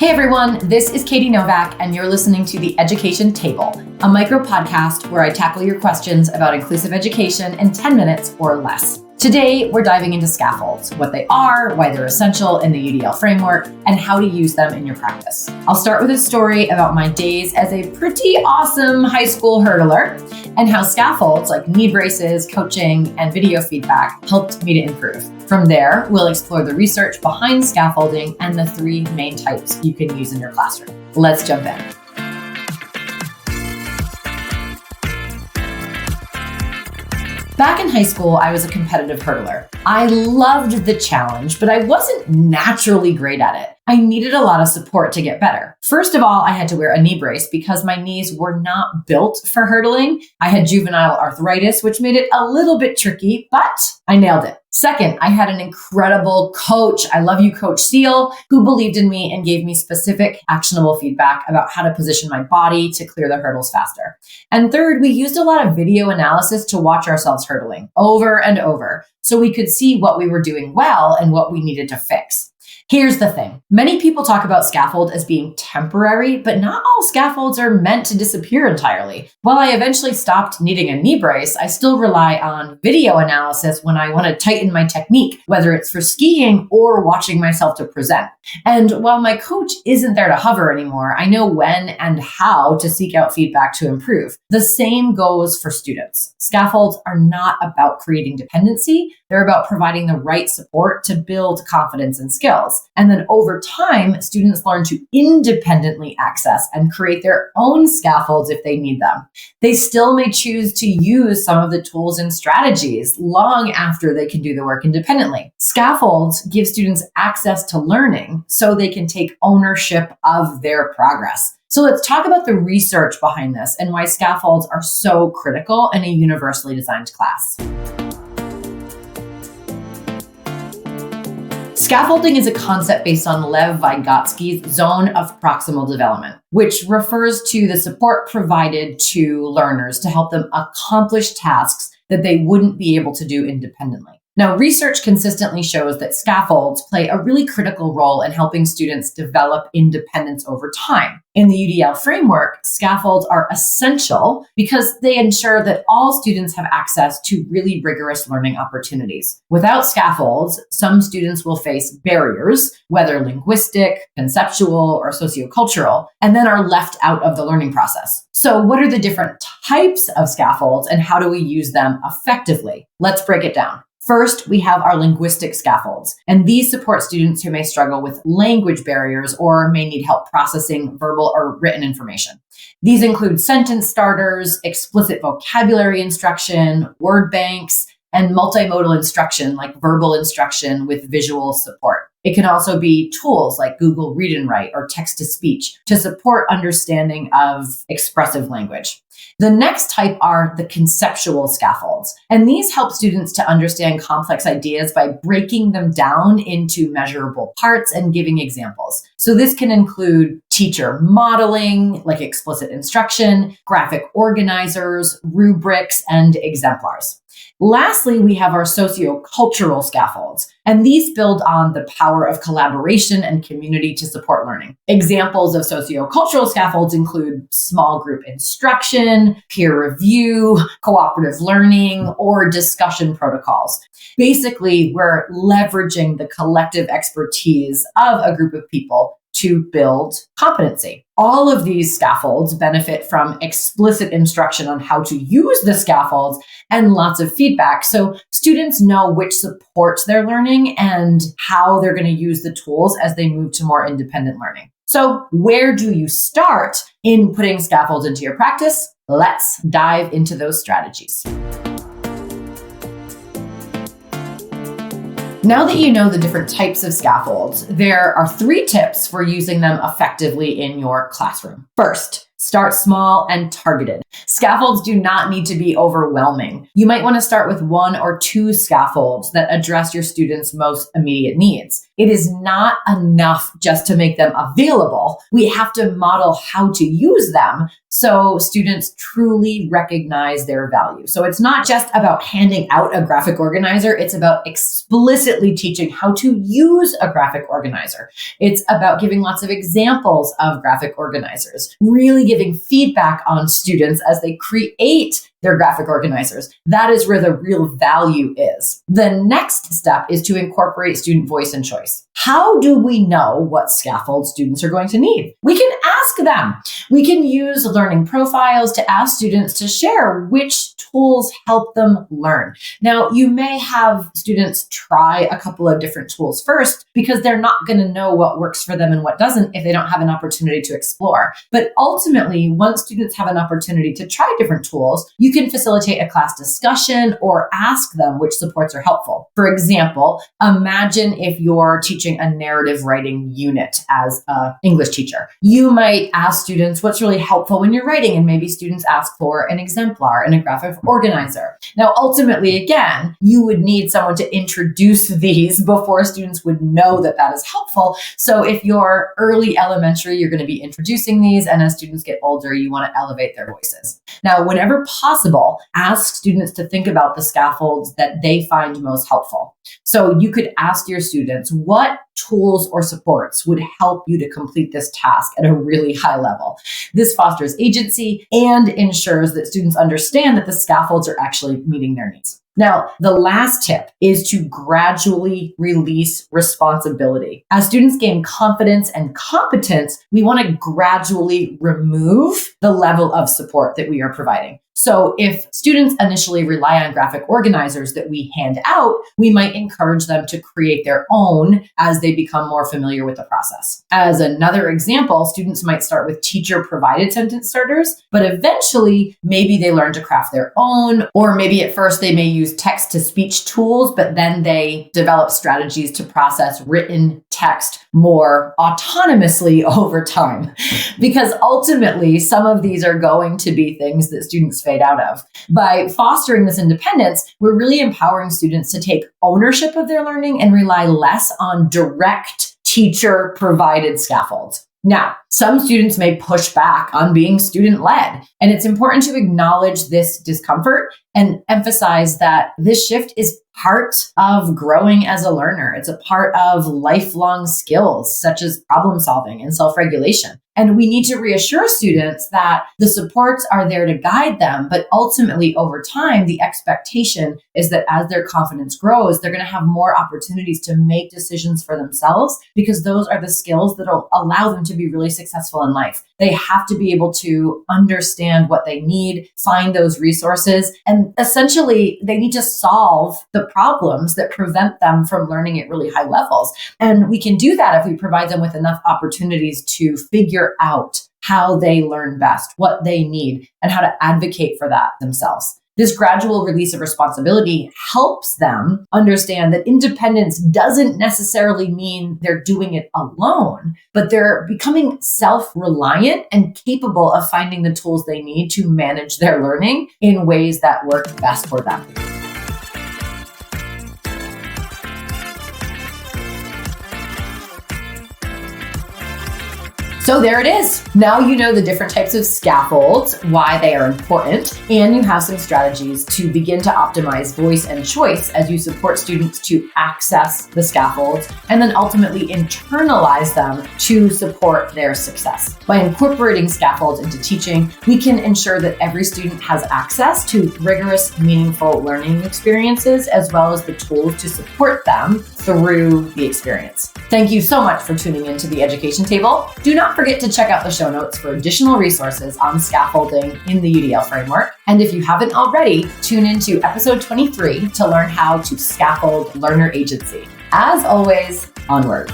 Hey everyone, this is Katie Novak, and you're listening to The Education Table, a micro podcast where I tackle your questions about inclusive education in 10 minutes or less. Today, we're diving into scaffolds, what they are, why they're essential in the UDL framework, and how to use them in your practice. I'll start with a story about my days as a pretty awesome high school hurdler and how scaffolds like knee braces, coaching, and video feedback helped me to improve. From there, we'll explore the research behind scaffolding and the three main types you can use in your classroom. Let's jump in. Back in high school, I was a competitive hurdler. I loved the challenge, but I wasn't naturally great at it. I needed a lot of support to get better. First of all, I had to wear a knee brace because my knees were not built for hurdling. I had juvenile arthritis, which made it a little bit tricky, but I nailed it. Second, I had an incredible coach. I love you, Coach Steele, who believed in me and gave me specific, actionable feedback about how to position my body to clear the hurdles faster. And third, we used a lot of video analysis to watch ourselves hurdling over and over so we could see what we were doing well and what we needed to fix. Here's the thing. Many people talk about scaffold as being temporary, but not all scaffolds are meant to disappear entirely. While I eventually stopped needing a knee brace, I still rely on video analysis when I want to tighten my technique, whether it's for skiing or watching myself to present. And while my coach isn't there to hover anymore, I know when and how to seek out feedback to improve. The same goes for students. Scaffolds are not about creating dependency. They're about providing the right support to build confidence and skills. And then over time, students learn to independently access and create their own scaffolds if they need them. They still may choose to use some of the tools and strategies long after they can do the work independently. Scaffolds give students access to learning so they can take ownership of their progress. So let's talk about the research behind this and why scaffolds are so critical in a universally designed class. Scaffolding is a concept based on Lev Vygotsky's zone of proximal development, which refers to the support provided to learners to help them accomplish tasks that they wouldn't be able to do independently. Now, research consistently shows that scaffolds play a really critical role in helping students develop independence over time. In the UDL framework, scaffolds are essential because they ensure that all students have access to really rigorous learning opportunities. Without scaffolds, some students will face barriers, whether linguistic, conceptual, or sociocultural, and then are left out of the learning process. So what are the different types of scaffolds and how do we use them effectively? Let's break it down. First, we have our linguistic scaffolds, and these support students who may struggle with language barriers or may need help processing verbal or written information. These include sentence starters, explicit vocabulary instruction, word banks, and multimodal instruction like verbal instruction with visual support. It can also be tools like Google Read and Write or text-to-speech to support understanding of expressive language. The next type are the conceptual scaffolds, and these help students to understand complex ideas by breaking them down into measurable parts and giving examples. So this can include teacher modeling, like explicit instruction, graphic organizers, rubrics, and exemplars. Lastly, we have our sociocultural scaffolds, and these build on the power of collaboration and community to support learning. Examples of sociocultural scaffolds include small group instruction, peer review, cooperative learning, or discussion protocols. Basically, we're leveraging the collective expertise of a group of people to build competency. All of these scaffolds benefit from explicit instruction on how to use the scaffolds and lots of feedback. So students know which supports they're learning and how they're going to use the tools as they move to more independent learning. So where do you start in putting scaffolds into your practice? Let's dive into those strategies. Now that you know the different types of scaffolds, there are 3 tips for using them effectively in your classroom. First, start small and targeted. Scaffolds do not need to be overwhelming. You might want to start with 1 or 2 scaffolds that address your students' most immediate needs. it is not enough just to make them available. We have to model how to use them so students truly recognize their value. So it's not just about handing out a graphic organizer. It's about explicitly teaching how to use a graphic organizer. It's about giving lots of examples of graphic organizers, really giving feedback on students as they create their graphic organizers. That is where the real value is. The next step is to incorporate student voice and choice. How do we know what scaffold students are going to need? We can ask them. We can use learning profiles to ask students to share which tools help them learn. Now, you may have students try a couple of different tools first because they're not going to know what works for them and what doesn't if they don't have an opportunity to explore. But ultimately, once students have an opportunity to try different tools, you can facilitate a class discussion or ask them which supports are helpful. For example, imagine if you're teaching a narrative writing unit as an English teacher. You might ask students what's really helpful when you're writing, and maybe students ask for an exemplar and a graphic organizer. Now, ultimately, again, you would need someone to introduce these before students would know that that is helpful. So if you're early elementary, you're going to be introducing these, and as students get older, you want to elevate their voices. Now, whenever possible, ask students to think about the scaffolds that they find most helpful. So you could ask your students, what tools or supports would help you to complete this task at a really high level? This fosters agency and ensures that students understand that the scaffolds are actually meeting their needs. Now, the last tip is to gradually release responsibility. As students gain confidence and competence, we want to gradually remove the level of support that we are providing. So if students initially rely on graphic organizers that we hand out, we might encourage them to create their own as they become more familiar with the process. As another example, students might start with teacher-provided sentence starters, but eventually maybe they learn to craft their own, or maybe at first they may use text-to-speech tools, but then they develop strategies to process written text more autonomously over time. Because ultimately, some of these are going to be things that students fade out of. By fostering this independence, we're really empowering students to take ownership of their learning and rely less on direct teacher-provided scaffolds. Now, some students may push back on being student-led, and it's important to acknowledge this discomfort and emphasize that this shift is part of growing as a learner. It's a part of lifelong skills such as problem solving and self-regulation. And we need to reassure students that the supports are there to guide them, but ultimately over time, the expectation is that as their confidence grows, they're going to have more opportunities to make decisions for themselves, because those are the skills that will allow them to be really successful in life. They have to be able to understand what they need, find those resources, and essentially they need to solve the problems that prevent them from learning at really high levels. And we can do that if we provide them with enough opportunities to figure out how they learn best, what they need, and how to advocate for that themselves. This gradual release of responsibility helps them understand that independence doesn't necessarily mean they're doing it alone, but they're becoming self-reliant and capable of finding the tools they need to manage their learning in ways that work best for them. So there it is. Now you know the different types of scaffolds, why they are important, and you have some strategies to begin to optimize voice and choice as you support students to access the scaffolds and then ultimately internalize them to support their success. By incorporating scaffolds into teaching, we can ensure that every student has access to rigorous, meaningful learning experiences, as well as the tools to support them through the experience. Thank you so much for tuning into the Education Table. Do not forget to check out the show notes for additional resources on scaffolding in the UDL framework. And if you haven't already, tune into episode 23 to learn how to scaffold learner agency. As always, onward.